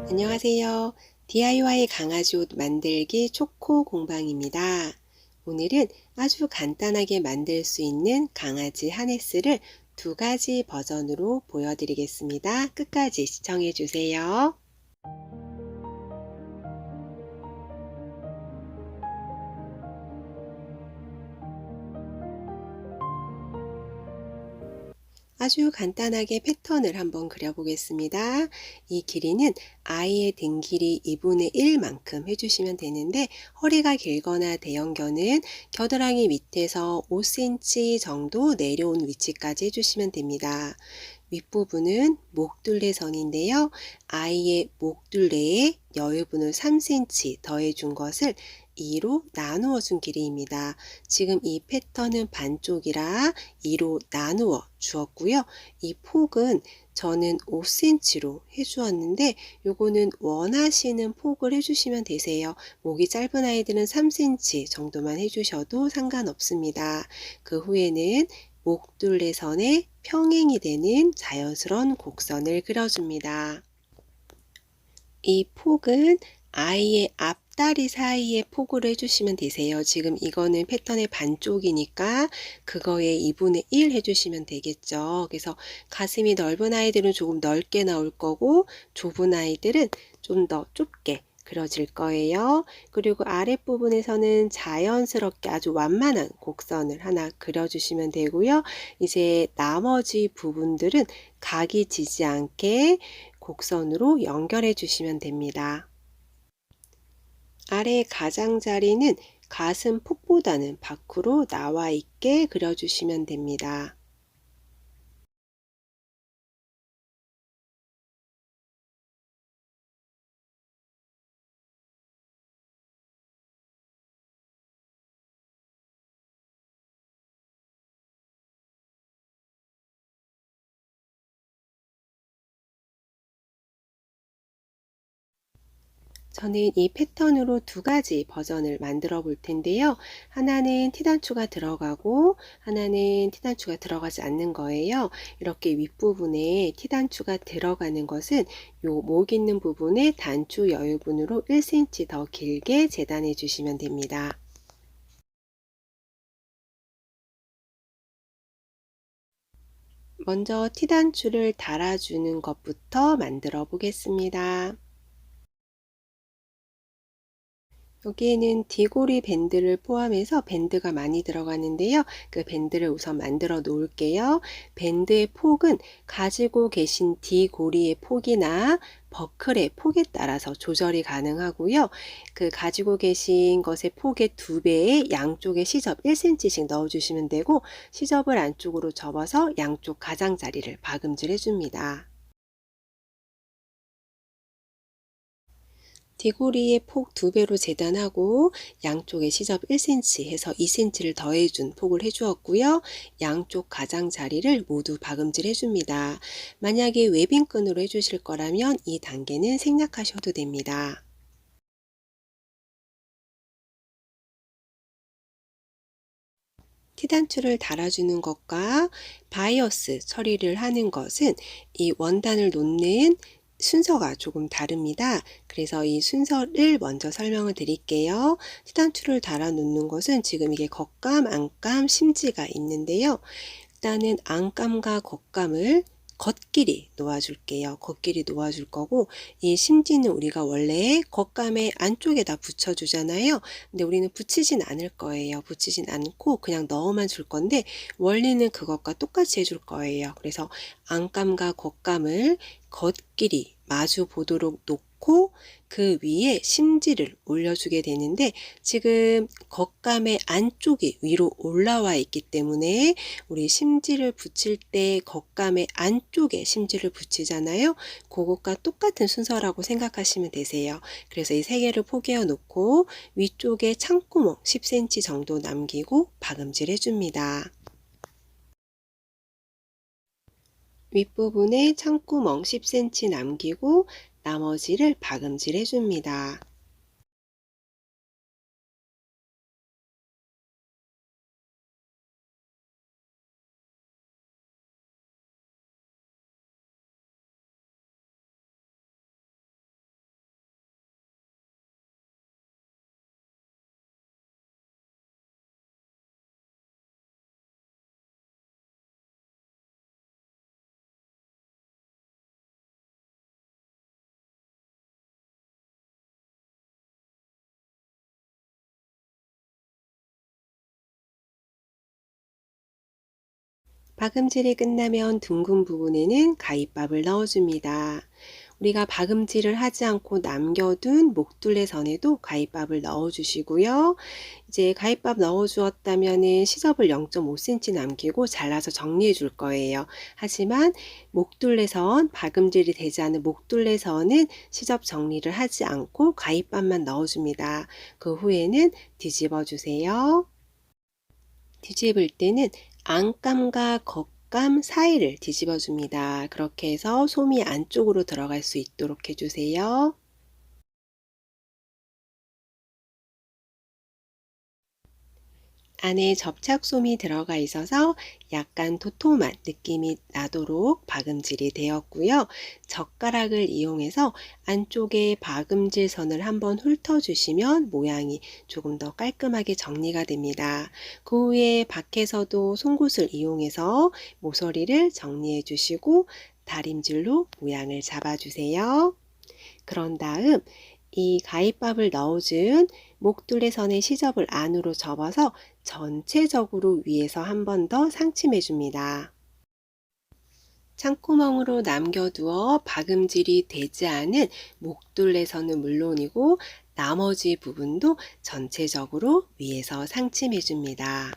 안녕하세요. DIY 강아지 옷 만들기 초코 공방입니다. 오늘은 아주 간단하게 만들 수 있는 강아지 하네스를 두 가지 버전으로 보여드리겠습니다. 끝까지 시청해 주세요. 아주 간단하게 패턴을 한번 그려보겠습니다. 이 길이는 아이의 등 길이 2분의 1만큼 해주시면 되는데, 허리가 길거나 대형견은 겨드랑이 밑에서 5cm 정도 내려온 위치까지 해주시면 됩니다. 윗부분은 목둘레선인데요. 아이의 목둘레에 여유분을 3cm 더해준 것을 2로 나누어 준 길이입니다. 지금 이 패턴은 반쪽이라 2로 나누어 주었고요. 이 폭은 저는 5cm로 해주었는데 요거는 원하시는 폭을 해주시면 되세요. 목이 짧은 아이들은 3cm 정도만 해주셔도 상관없습니다. 그 후에는 목둘레선에 평행이 되는 자연스러운 곡선을 그려줍니다. 이 폭은 아이의 앞다리 사이에 폭으로 해주시면 되세요. 지금 이거는 패턴의 반쪽이니까 그거의 2분의 1 해주시면 되겠죠. 그래서 가슴이 넓은 아이들은 조금 넓게 나올 거고 좁은 아이들은 좀 더 좁게 그려질 거예요. 그리고 아랫부분에서는 자연스럽게 아주 완만한 곡선을 하나 그려주시면 되고요. 이제 나머지 부분들은 각이 지지 않게 곡선으로 연결해 주시면 됩니다. 아래 가장자리는 가슴 폭보다는 밖으로 나와 있게 그려주시면 됩니다. 저는 이 패턴으로 두 가지 버전을 만들어 볼 텐데요. 하나는 티단추가 들어가고 하나는 티단추가 들어가지 않는 거예요. 이렇게 윗부분에 티단추가 들어가는 것은 요 목 있는 부분에 단추 여유분으로 1cm 더 길게 재단해 주시면 됩니다. 먼저 티단추를 달아주는 것부터 만들어 보겠습니다. 여기에는 디고리 밴드를 포함해서 밴드가 많이 들어가는데요. 그 밴드를 우선 만들어 놓을게요. 밴드의 폭은 가지고 계신 디고리의 폭이나 버클의 폭에 따라서 조절이 가능하고요. 그 가지고 계신 것의 폭의 2배에 양쪽에 시접 1cm씩 넣어주시면 되고, 시접을 안쪽으로 접어서 양쪽 가장자리를 박음질 해줍니다. 디고리의 폭 2배로 재단하고 양쪽에 시접 1cm 해서 2cm를 더해준 폭을 해주었고요. 양쪽 가장자리를 모두 박음질 해줍니다. 만약에 웨빙끈으로 해주실 거라면 이 단계는 생략하셔도 됩니다. 티단추를 달아주는 것과 바이어스 처리를 하는 것은 이 원단을 놓는 순서가 조금 다릅니다. 그래서 이 순서를 먼저 설명을 드릴게요. 티단추를 달아 놓는 것은 지금 이게 겉감, 안감, 심지가 있는데요. 일단은 안감과 겉감을 겉끼리 놓아줄게요. 겉끼리 놓아줄 거고, 이 심지는 우리가 원래 겉감의 안쪽에다 붙여주잖아요. 근데 우리는 붙이진 않을 거예요. 붙이진 않고 그냥 넣어만 줄 건데, 원리는 그것과 똑같이 해줄 거예요. 그래서 안감과 겉감을 겉끼리 마주 보도록 놓고 그 위에 심지를 올려주게 되는데, 지금 겉감의 안쪽이 위로 올라와 있기 때문에 우리 심지를 붙일 때 겉감의 안쪽에 심지를 붙이잖아요. 그것과 똑같은 순서라고 생각하시면 되세요. 그래서 이 세 개를 포개어 놓고 위쪽에 창구멍 10cm 정도 남기고 박음질 해줍니다. 윗부분에 창구멍 10cm 남기고 나머지를 박음질 해줍니다. 박음질이 끝나면 둥근 부분에는 가위밥을 넣어줍니다. 우리가 박음질을 하지 않고 남겨둔 목둘레선에도 가위밥을 넣어주시고요. 이제 가위밥 넣어주었다면 시접을 0.5cm 남기고 잘라서 정리해 줄 거예요. 하지만 목둘레선, 박음질이 되지 않은 목둘레선은 시접 정리를 하지 않고 가위밥만 넣어줍니다. 그 후에는 뒤집어 주세요. 뒤집을 때는 안감과 겉감 사이를 뒤집어 줍니다. 그렇게 해서 솜이 안쪽으로 들어갈 수 있도록 해주세요. 안에 접착솜이 들어가 있어서 약간 도톰한 느낌이 나도록 박음질이 되었고요. 젓가락을 이용해서 안쪽에 박음질 선을 한번 훑어주시면 모양이 조금 더 깔끔하게 정리가 됩니다. 그 후에 밖에서도 송곳을 이용해서 모서리를 정리해 주시고 다림질로 모양을 잡아주세요. 그런 다음 이 가위밥을 넣어준 목둘레선의 시접을 안으로 접어서 전체적으로 위에서 한 번 더 상침해 줍니다. 창구멍으로 남겨두어 박음질이 되지 않은 목둘레선은 물론이고 나머지 부분도 전체적으로 위에서 상침해 줍니다.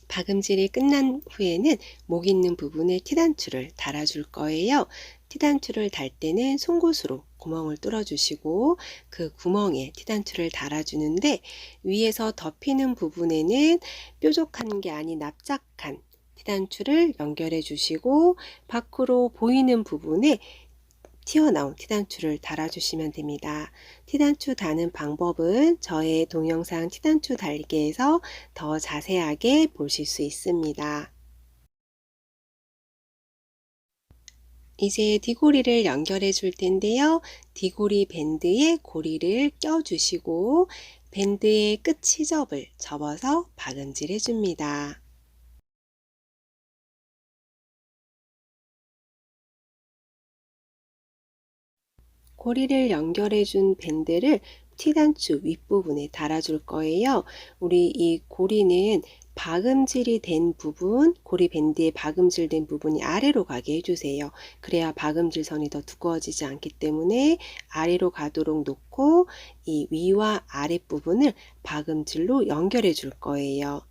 박음질이 끝난 후에는 목 있는 부분에 티단추를 달아줄 거예요. 티단추를 달 때는 송곳으로 구멍을 뚫어 주시고 그 구멍에 티단추를 달아주는데 위에서 덮이는 부분에는 뾰족한 게 아닌 납작한 티단추를 연결해 주시고 밖으로 보이는 부분에 튀어나온 티단추를 달아주시면 됩니다. 티단추 다는 방법은 저의 동영상 티단추 달기에서 더 자세하게 보실 수 있습니다. 이제 디고리를 연결해 줄 텐데요. 디고리 밴드에 고리를 껴 주시고 밴드의 끝 시접을 접어서 박음질 해줍니다. 고리를 연결해 준 밴드를 티단추 윗부분에 달아줄 거예요. 우리 이 고리는 박음질이 된 부분, 고리 밴드에 박음질 된 부분이 아래로 가게 해주세요. 그래야 박음질 선이 더 두꺼워지지 않기 때문에 아래로 가도록 놓고 이 위와 아랫부분을 박음질로 연결해 줄 거예요.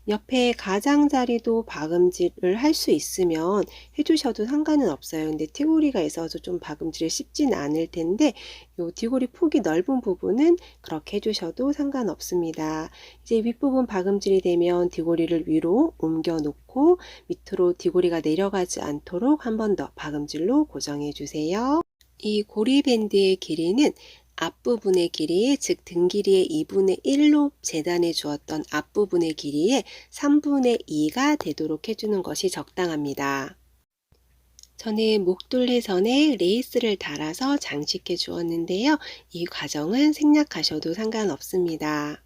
옆에 가장자리도 박음질을 할 수 있으면 해주셔도 상관은 없어요. 근데 티고리가 있어서 좀 박음질이 쉽진 않을 텐데 요 디고리 폭이 넓은 부분은 그렇게 해주셔도 상관없습니다. 이제 윗부분 박음질이 되면 디고리를 위로 옮겨 놓고 밑으로 디고리가 내려가지 않도록 한 번 더 박음질로 고정해 주세요. 이 고리 밴드의 길이는 앞부분의 길이, 즉 등 길이의 2분의 1로 재단해 주었던 앞부분의 길이의 3분의 2가 되도록 해주는 것이 적당합니다. 저는 목둘레선에 레이스를 달아서 장식해 주었는데요. 이 과정은 생략하셔도 상관없습니다.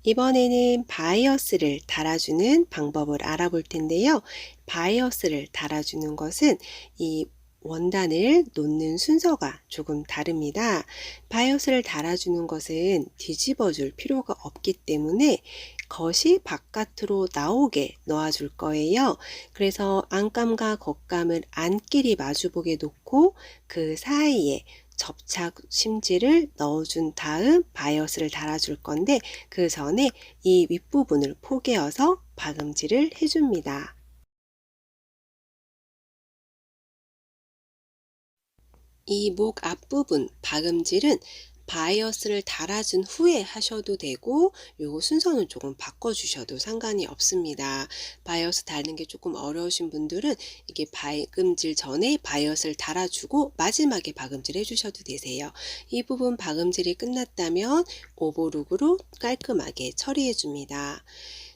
이번에는 바이어스를 달아주는 방법을 알아볼 텐데요. 바이어스를 달아주는 것은 이 원단을 놓는 순서가 조금 다릅니다. 바이어스를 달아주는 것은 뒤집어 줄 필요가 없기 때문에 겉이 바깥으로 나오게 놓아줄 거예요. 그래서 안감과 겉감을 안끼리 마주보게 놓고 그 사이에 접착 심지를 넣어준 다음 바이어스를 달아줄 건데 그 전에 이 윗부분을 포개어서 박음질을 해줍니다. 이 목 앞부분 박음질은 바이어스를 달아준 후에 하셔도 되고 요거 순서는 조금 바꿔주셔도 상관이 없습니다. 바이어스 달는 게 조금 어려우신 분들은 이게 박음질 전에 바이어스를 달아주고 마지막에 박음질 해주셔도 되세요. 이 부분 박음질이 끝났다면 오버룩으로 깔끔하게 처리해 줍니다.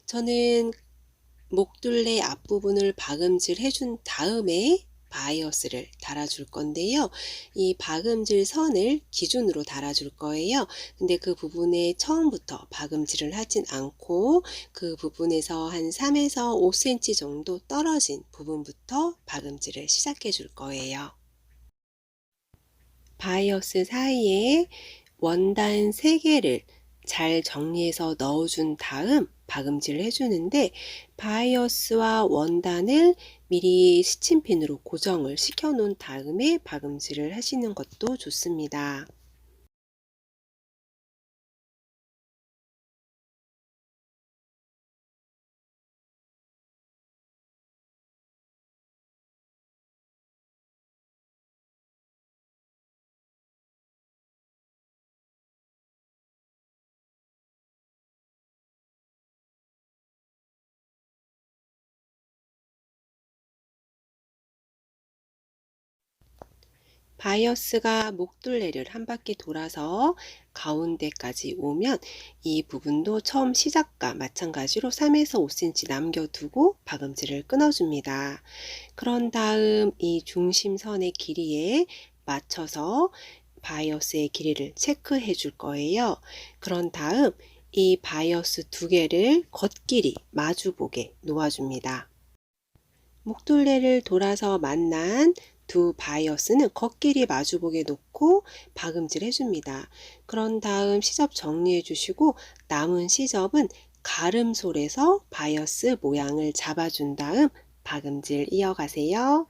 저는 목둘레 앞부분을 박음질 해준 다음에 바이어스를 달아줄 건데요. 이 박음질 선을 기준으로 달아줄 거예요. 근데 그 부분에 처음부터 박음질을 하진 않고 그 부분에서 한 3에서 5cm 정도 떨어진 부분부터 박음질을 시작해 줄 거예요. 바이어스 사이에 원단 3개를 잘 정리해서 넣어준 다음 박음질을 해주는데 바이어스와 원단을 미리 시침핀으로 고정을 시켜 놓은 다음에 박음질을 하시는 것도 좋습니다. 바이어스가 목둘레를 한 바퀴 돌아서 가운데까지 오면 이 부분도 처음 시작과 마찬가지로 3에서 5cm 남겨두고 박음질을 끊어줍니다. 그런 다음 이 중심선의 길이에 맞춰서 바이어스의 길이를 체크해 줄 거예요. 그런 다음 이 바이어스 2개를 겉길이 마주보게 놓아줍니다. 목둘레를 돌아서 만난 두 바이어스는 겉길이 마주보게 놓고 박음질 해줍니다. 그런 다음 시접 정리해 주시고 남은 시접은 가름솔에서 바이어스 모양을 잡아준 다음 박음질 이어가세요.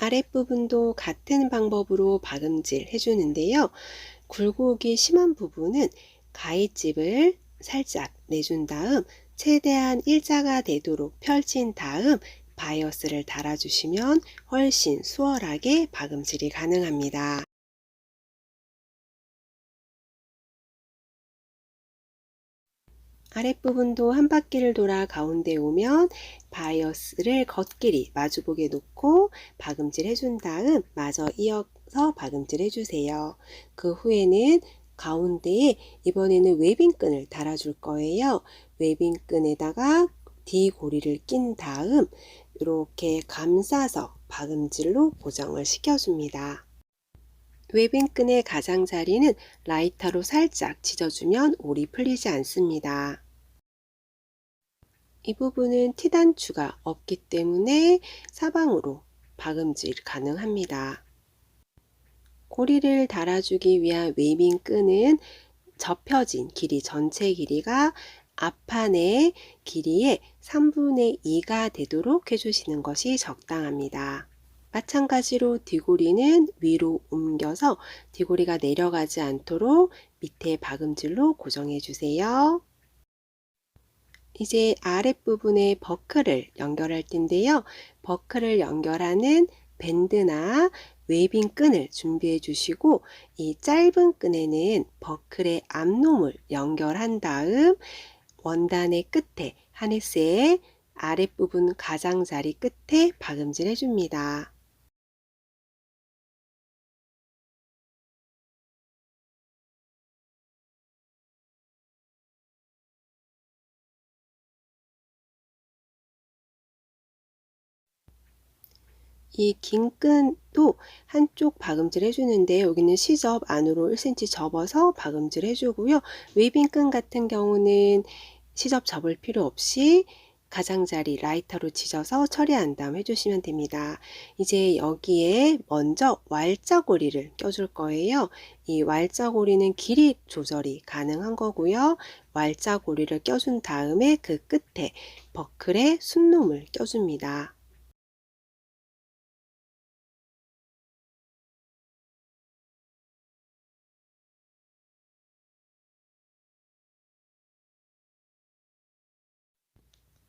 아랫부분도 같은 방법으로 박음질 해주는데요. 굴곡이 심한 부분은 가위집을 살짝 내준 다음 최대한 일자가 되도록 펼친 다음 바이어스를 달아주시면 훨씬 수월하게 박음질이 가능합니다. 아랫부분도 한 바퀴를 돌아 가운데 오면 바이어스를 겉길이 마주보게 놓고 박음질 해준 다음 마저 이어서 박음질 해주세요. 그 후에는 가운데에 이번에는 웨빙끈을 달아줄 거예요. 웨빙끈에다가 D고리를 낀 다음 이렇게 감싸서 박음질로 고정을 시켜줍니다. 웨빙끈의 가장자리는 라이터로 살짝 찢어주면 올이 풀리지 않습니다. 이 부분은 티단추가 없기 때문에 사방으로 박음질 가능합니다. 고리를 달아주기 위한 웨빙끈은 접혀진 길이 전체 길이가 앞판의 길이의 3분의 2가 되도록 해주시는 것이 적당합니다. 마찬가지로 뒤고리는 위로 옮겨서 뒤고리가 내려가지 않도록 밑에 박음질로 고정해 주세요. 이제 아랫부분에 버클을 연결할 텐데요. 버클을 연결하는 밴드나 웨빙 끈을 준비해 주시고 이 짧은 끈에는 버클의 앞놈을 연결한 다음 원단의 끝에 하네스의 아랫부분 가장자리 끝에 박음질 해줍니다. 이 긴 끈도 한쪽 박음질 해주는데 여기는 시접 안으로 1cm 접어서 박음질 해주고요. 웨빙 끈 같은 경우는 시접 접을 필요 없이 가장자리 라이터로 지져서 처리한 다음 해주시면 됩니다. 이제 여기에 먼저 왈자고리를 껴줄 거예요. 이 왈자고리는 길이 조절이 가능한 거고요. 왈자고리를 껴준 다음에 그 끝에 버클에 순놈을 껴줍니다.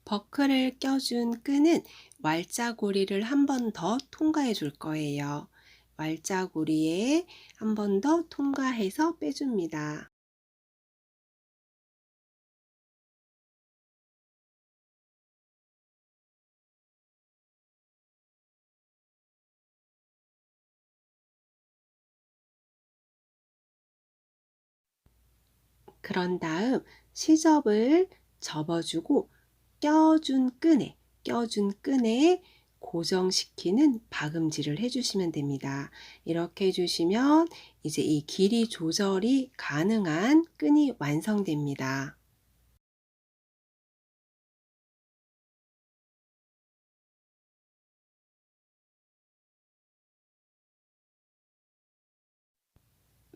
버클을 껴준 끈은 왈자고리를 한 번 더 통과해 줄 거예요. 왈자고리에 한 번 더 통과해서 빼줍니다. 그런 다음 시접을 접어주고 껴준 끈에 고정시키는 박음질을 해주시면 됩니다. 이렇게 해주시면 이제 이 길이 조절이 가능한 끈이 완성됩니다.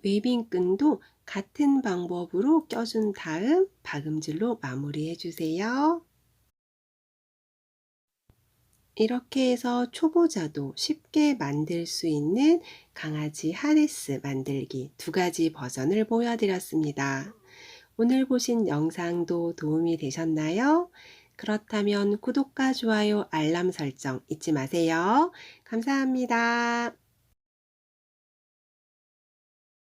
웨빙끈도 같은 방법으로 껴준 다음 박음질로 마무리해 주세요. 이렇게 해서 초보자도 쉽게 만들 수 있는 강아지 하네스 만들기 두 가지 버전을 보여드렸습니다. 오늘 보신 영상도 도움이 되셨나요? 그렇다면 구독과 좋아요, 알람 설정 잊지 마세요. 감사합니다.